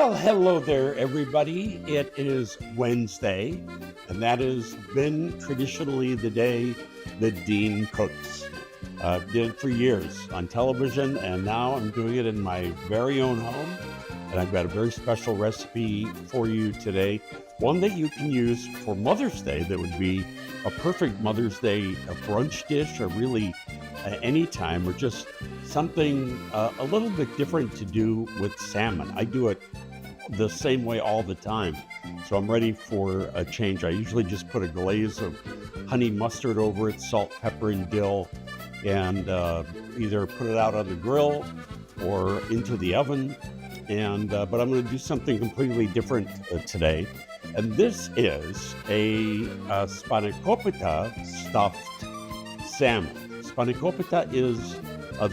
Well, hello there, everybody. It is Wednesday, and that has been traditionally the day that Dean cooks. Did it for years on television, and now I'm doing it in my very own home. And I've got a very special recipe for you today, one that you can use for Mother's Day that would be a perfect Mother's Day brunch dish, or really any time, or just something a little bit different to do with salmon. I do it the same way all the time, so I'm ready for a change. I usually just put a glaze of honey mustard over it, salt, pepper, and dill, and either put it out on the grill or into the oven. And but I'm going to do something completely different today, and this is a Spanakopita-stuffed salmon. Spanakopita is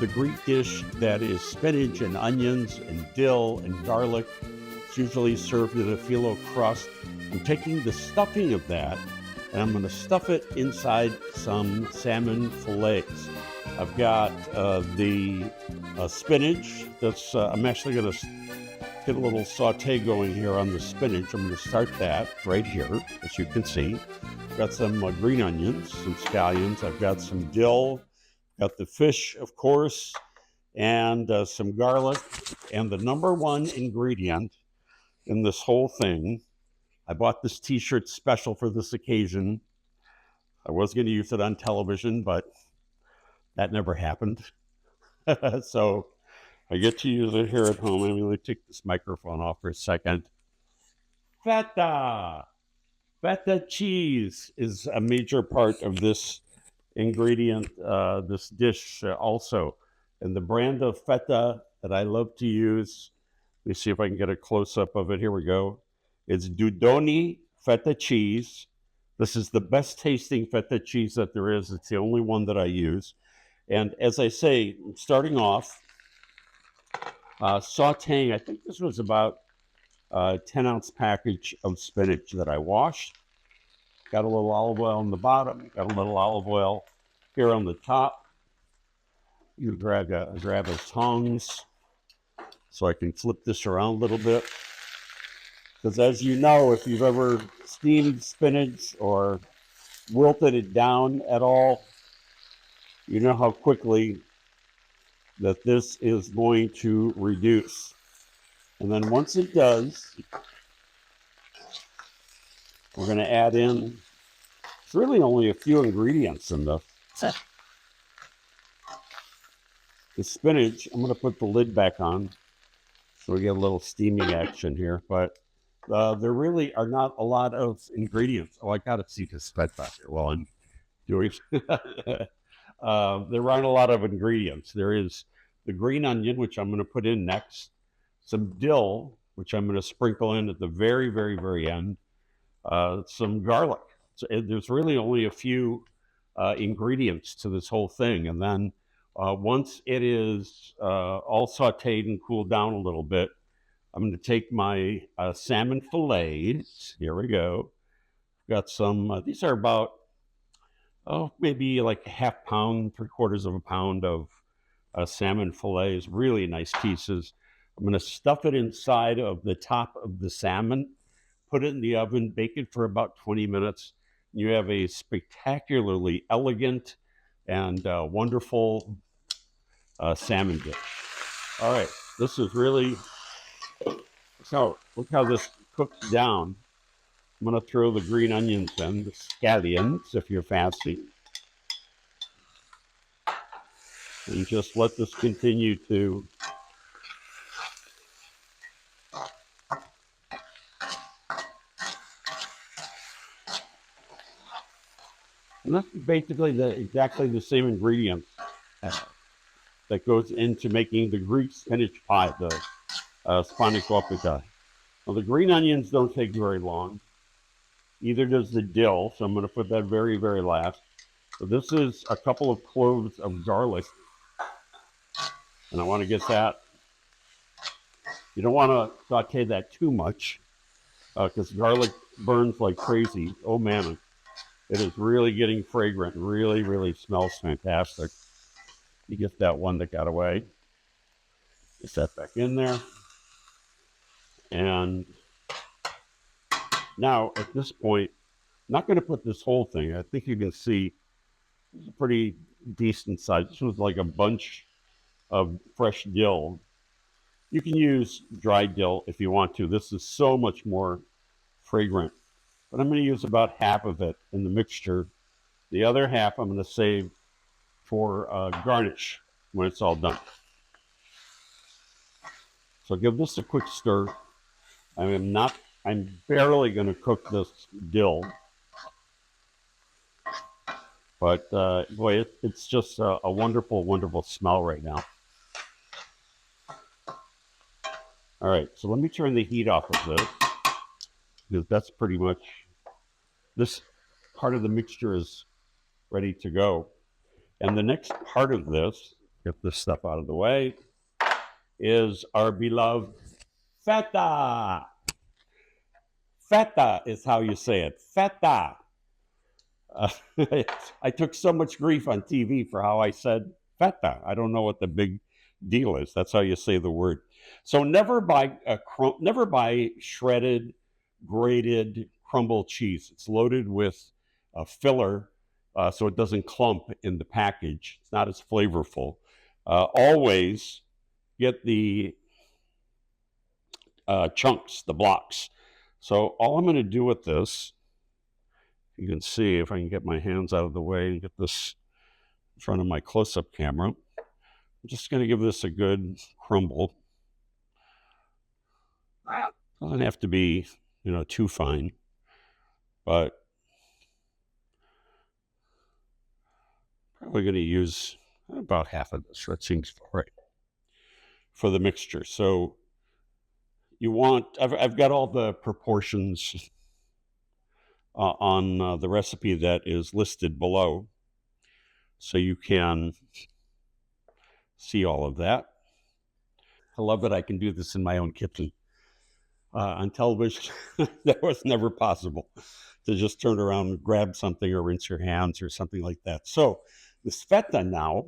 the Greek dish that is spinach and onions and dill and garlic. It's usually served in a phyllo crust. I'm taking the stuffing of that, and I'm going to stuff it inside some salmon fillets. I've got the spinach. That's I'm actually going to get a little saute going here on the spinach. I'm going to start that right here, as you can see. I've got some green onions, some scallions. I've got some dill. Got the fish, of course, and some garlic. And the number one ingredient in this whole thing, I bought this t-shirt special for this occasion. I was going to use it on television, but that never happened. So I get to use it here at home. I'm going to take this microphone off for a second. Feta! Feta cheese is a major part of this ingredient, this dish also. And the brand of feta that I love to use, let me see if I can get a close-up of it. Here we go. It's Dodoni feta cheese. This is the best tasting feta cheese that there is. It's the only one that I use. And as I say, starting off, sauteing, I think this was about a 10-ounce package of spinach that I washed. Got a little olive oil on the bottom, got a little olive oil here on the top. You grab a tongs so I can flip this around a little bit. Because as you know, if you've ever steamed spinach or wilted it down at all, you know how quickly that this is going to reduce. And then once it does, we're going to add in, it's really only a few ingredients in the spinach. I'm going to put the lid back on so we get a little steaming action here. But there really are not a lot of ingredients. Oh, I got to see this feta here while I'm doing there aren't a lot of ingredients. There is the green onion, which I'm going to put in next, some dill, which I'm going to sprinkle in at the very, very, very end, some garlic. So there's really only a few ingredients to this whole thing. And then once it is all sauteed and cooled down a little bit, I'm going to take my salmon fillets. Here we go. Got some, these are about, maybe like a half pound, 3/4 pound of salmon fillets, really nice pieces. I'm going to stuff it inside of the top of the salmon, put it in the oven, bake it for about 20 minutes. You have a spectacularly elegant and wonderful salmon dish. All right, this is really, so look how this cooks down. I'm going to throw the green onions in, the scallions, if you're fancy. And just let this continue to and that's basically exactly the same ingredients that goes into making the Greek spinach pie, the Spanakopita. Well, the green onions don't take very long. Either does the dill, so I'm going to put that very, very last. So this is a couple of cloves of garlic, and I want to get that. You don't want to saute that too much because garlic burns like crazy. Oh man, it is really getting fragrant. Really, really smells fantastic. You get that one that got away. Get that back in there. And now at this point, I'm not going to put this whole thing. I think you can see it's a pretty decent size. This was like a bunch of fresh dill. You can use dry dill if you want to. This is so much more fragrant. But I'm going to use about half of it in the mixture. The other half I'm going to save for garnish when it's all done. So give this a quick stir. I'm barely going to cook this dill. But boy, it's just a wonderful, wonderful smell right now. All right, so let me turn the heat off of this, because that's pretty much, this part of the mixture is ready to go. And the next part of this, get this stuff out of the way, is our beloved feta. Feta is how you say it, feta. I took so much grief on TV for how I said feta. I don't know what the big deal is. That's how you say the word. So never buy shredded, grated crumble cheese. It's loaded with a filler, so it doesn't clump in the package. It's not as flavorful. Always get the chunks, the blocks. So all I'm going to do with this, you can see if I can get my hands out of the way and get this in front of my close-up camera. I'm just going to give this a good crumble. Doesn't have to be, too fine, but probably going to use about half of this. That seems right for the mixture. So you want, I've got all the proportions on the recipe that is listed below, so you can see all of that. I love that I can do this in my own kitchen. On television, that was never possible, to just turn around and grab something or rinse your hands or something like that. So this feta now,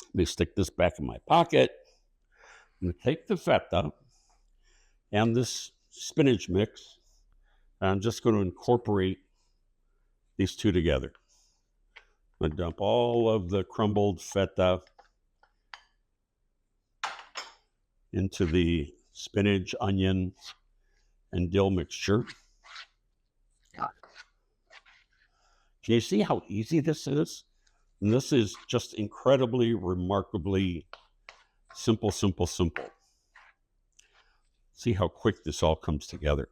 let me stick this back in my pocket. I'm going to take the feta and this spinach mix, and I'm just going to incorporate these two together. I'm going to dump all of the crumbled feta into the spinach, onion, and dill mixture. Can you see how easy this is? And this is just incredibly, remarkably simple, simple, simple. See how quick this all comes together.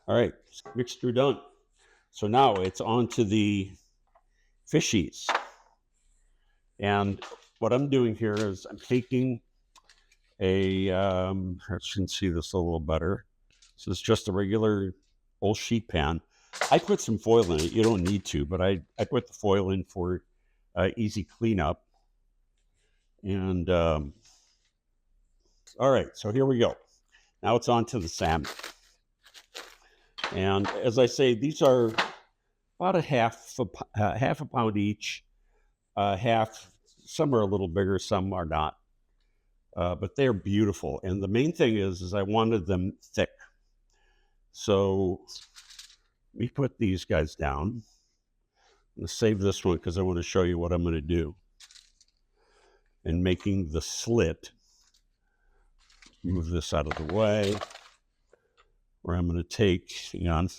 All right, mixture done. So now it's on to the fishies. And what I'm doing here is I'm taking a, I can see this a little better. So it's just a regular old sheet pan. I put some foil in it. You don't need to, but I put the foil in for easy cleanup. And all right, so here we go. Now it's on to the salmon. And as I say, these are about a half a pound each. Some are a little bigger, some are not. But they're beautiful. And the main thing is I wanted them thick. So let me put these guys down. I'm going to save this one because I want to show you what I'm going to do in making the slit. Move this out of the way, where I'm going to take, hang on.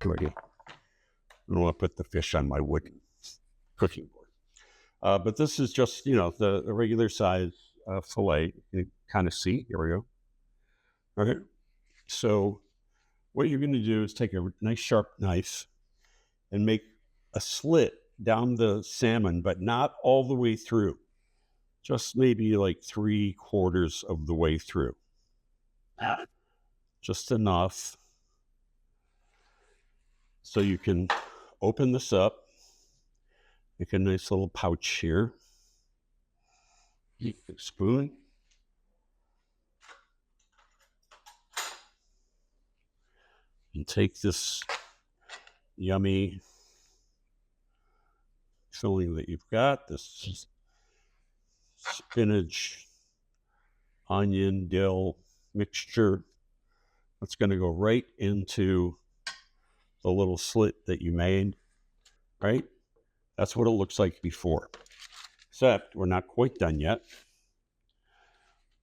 I don't want to put the fish on my wooden cooking board. But this is just, the regular size fillet. You can kind of see. Here we go. All right. So what you're going to do is take a nice sharp knife and make a slit down the salmon, but not all the way through. Just maybe like 3/4 of the way through. Just enough so you can open this up, make a nice little pouch here. Spoon. And take this yummy filling that you've got, this spinach, onion, dill mixture. That's going to go right into the little slit that you made, right? That's what it looks like before. Except we're not quite done yet.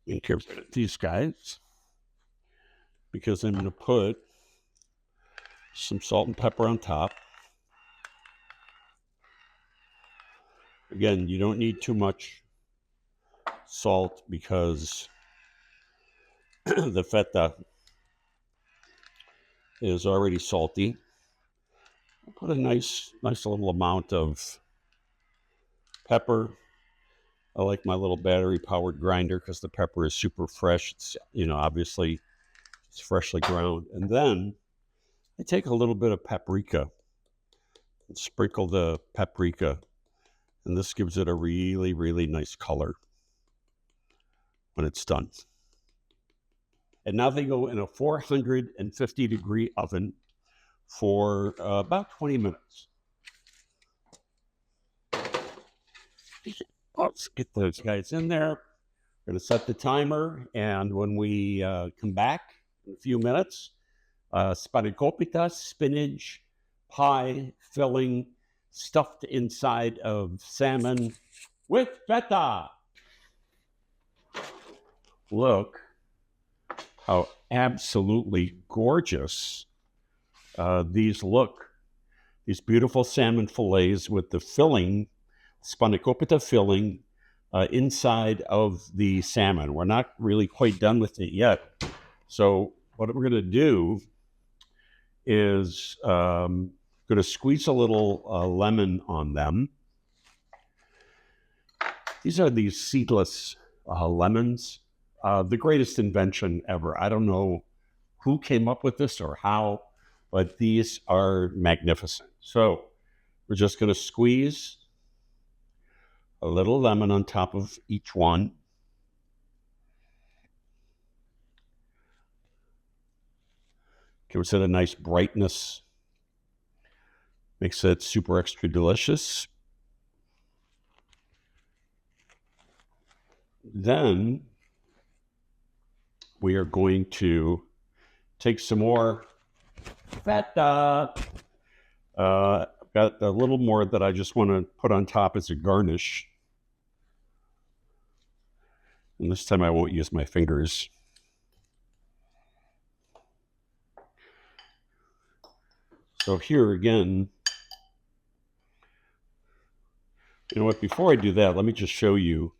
Get rid of these guys because I'm going to put some salt and pepper on top. Again, you don't need too much salt because the feta is already salty. I'll put a nice little amount of pepper. I like my little battery-powered grinder because the pepper is super fresh. It's, obviously it's freshly ground. And then I take a little bit of paprika and sprinkle the paprika. And this gives it a really, really nice color when it's done. And now they go in a 450-degree oven for about 20 minutes. Let's get those guys in there. We're going to set the timer, and when we come back in a few minutes, Spanakopita spinach pie filling stuffed inside of salmon with feta. Look how absolutely gorgeous these look. These beautiful salmon fillets with the filling, Spanakopita filling, inside of the salmon. We're not really quite done with it yet. So what we're going to do is going to squeeze a little lemon on them. These are these seedless lemons. The greatest invention ever. I don't know who came up with this or how, but these are magnificent. So we're just going to squeeze a little lemon on top of each one. Gives it a nice brightness. Makes it super extra delicious. Then we are going to take some more feta. I've got a little more that I just want to put on top as a garnish. And this time I won't use my fingers. So here again, you know what, before I do that, let me just show you,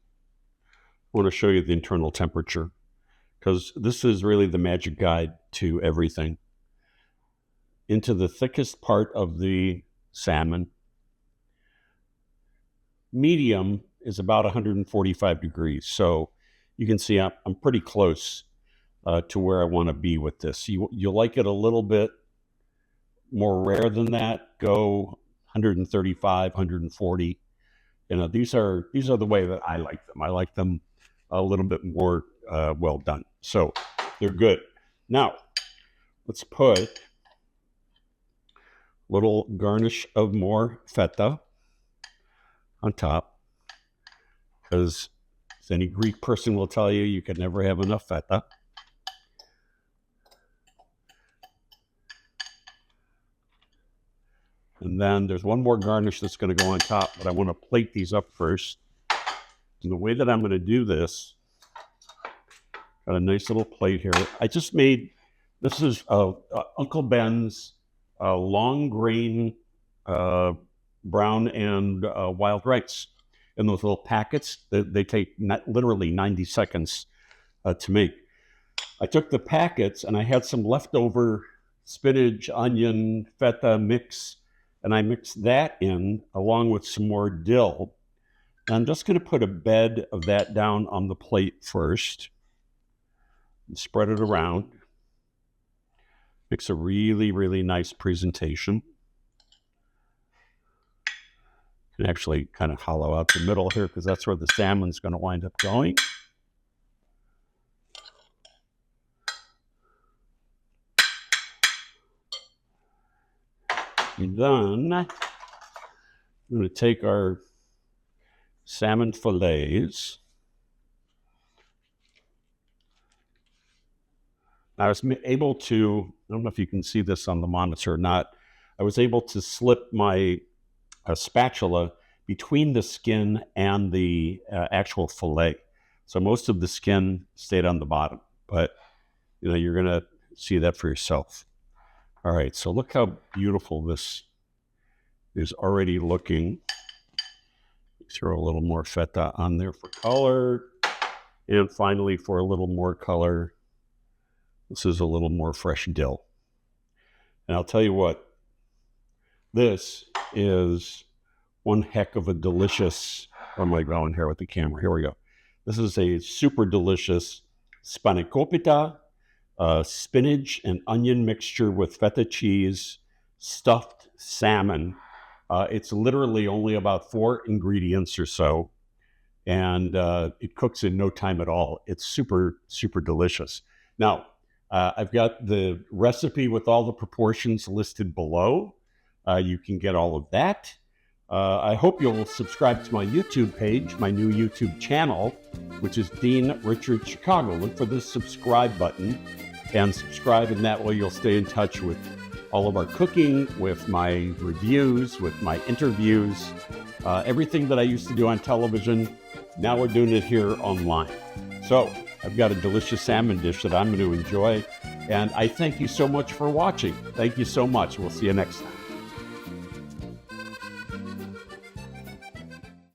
I want to show you the internal temperature, because this is really the magic guide to everything. Into the thickest part of the salmon, medium is about 145 degrees. So you can see I'm pretty close to where I want to be with this. You'll like it a little bit more rare than that, go 135, 140. These are the way that I like them. I like them a little bit more well done. So they're good. Now, let's put a little garnish of more feta on top, because as any Greek person will tell you, you can never have enough feta. And then there's one more garnish that's going to go on top, but I want to plate these up first. And the way that I'm going to do this, got a nice little plate here. I just made, this is Uncle Ben's long grain brown and wild rice in those little packets. They take literally 90 seconds to make. I took the packets and I had some leftover spinach, onion, feta mix, and I mixed that in along with some more dill. And I'm just going to put a bed of that down on the plate first and spread it around. Makes a really, really nice presentation. You can actually kind of hollow out the middle here because that's where the salmon's going to wind up going. And then I'm going to take our salmon fillets I was able to, I don't know if you can see this on the monitor or not, I was able to slip my spatula between the skin and the actual fillet. So most of the skin stayed on the bottom, but you're going to see that for yourself. All right, so look how beautiful this is already looking. Throw a little more feta on there for color. And finally, for a little more color, this is a little more fresh dill. And I'll tell you what, this is one heck of a delicious, where am I going here with the camera? Here we go. This is a super delicious Spanakopita, spinach and onion mixture with feta cheese, stuffed salmon. It's literally only about 4 ingredients or so, and it cooks in no time at all. It's super, super delicious. Now, I've got the recipe with all the proportions listed below. You can get all of that. I hope you'll subscribe to my YouTube page, my new YouTube channel, which is Dean Richard Chicago. Look for the subscribe button and subscribe, and that way you'll stay in touch with all of our cooking, with my reviews, with my interviews, everything that I used to do on television. Now we're doing it here online. So I've got a delicious salmon dish that I'm going to enjoy, and I thank you so much for watching. Thank you so much. We'll see you next time.